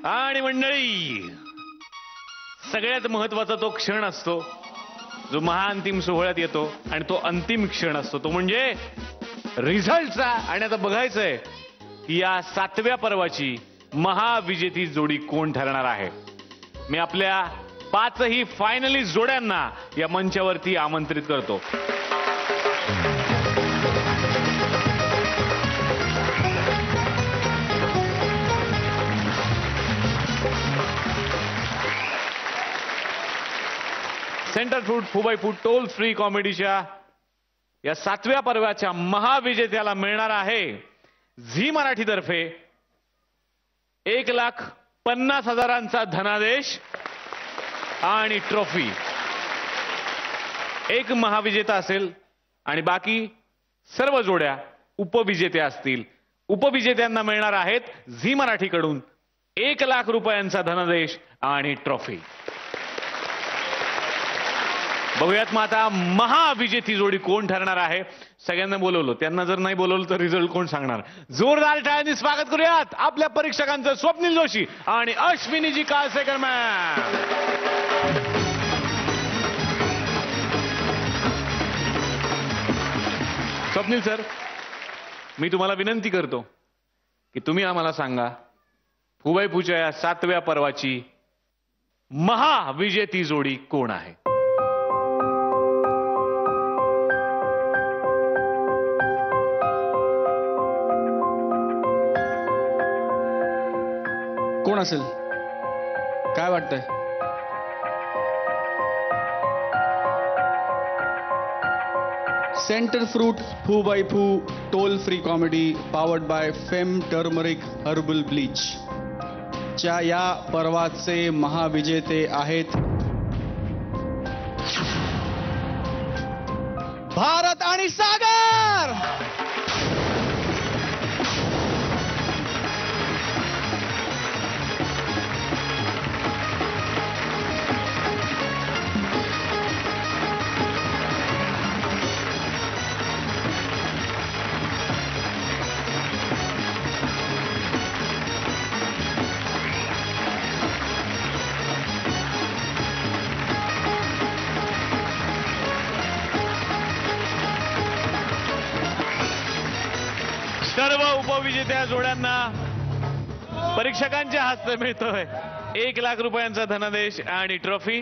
आणि मंडळी, सगळ्यात महत्वाचा तो क्षण असतो जो महाअंतिम सोहळ्यात येतो आणि तो अंतिम क्षण असतो तो म्हणजे रिझल्टचा. आणि आता बघायचंय की या 7व्या पर्वाची महाविजेती जोडी कोण ठरणार आहे. मी आपल्या 5ही फायनलिस्ट जोड्यांना या मंचावरती आमंत्रित करतो. सेंटर फ्रूट फुबाई फूड टोल फ्री कॉमेडीच्या या 7व्या पर्वाच्या महाविजेत्याला मिळणार आहे झी मराठीतर्फे 1,50,000चा धनादेश आणि ट्रॉफी. एक महाविजेता असेल आणि बाकी सर्व जोड्या उपविजेत्या असतील. उपविजेत्यांना मिळणार आहेत झी मराठीकडून 1,00,000 रुपयांचा धनादेश आणि ट्रॉफी. बघूयात मग आता महाविजेती जोडी कोण ठरणार आहे. सगळ्यांना बोलवलं, त्यांना जर नाही बोलवलं तर रिझल्ट कोण सांगणार. जोरदार टाळ्यांनी स्वागत करूयात आपल्या परीक्षकांचं. स्वप्नील जोशी आणि अश्विनीजी काळसेकर मॅम. स्वप्नील सर, मी तुम्हाला विनंती करतो की तुम्ही आम्हाला सांगा फुबाईपूच्या या 7व्या पर्वाची महाविजेती जोडी कोण आहे. कोण असेल, काय वाटतंय. Center Fruit Fu Bai Fu toll free comedy powered by Fem turmeric herbal bleach च्या या पर्वाचे महाविजेते आहेत भारत आणि सागर. सर्व उपविजेत्या जोड्यांना परीक्षकांच्या हस्ते मिळतोय 1,00,000 रुपयांचा धनादेश आणि ट्रॉफी.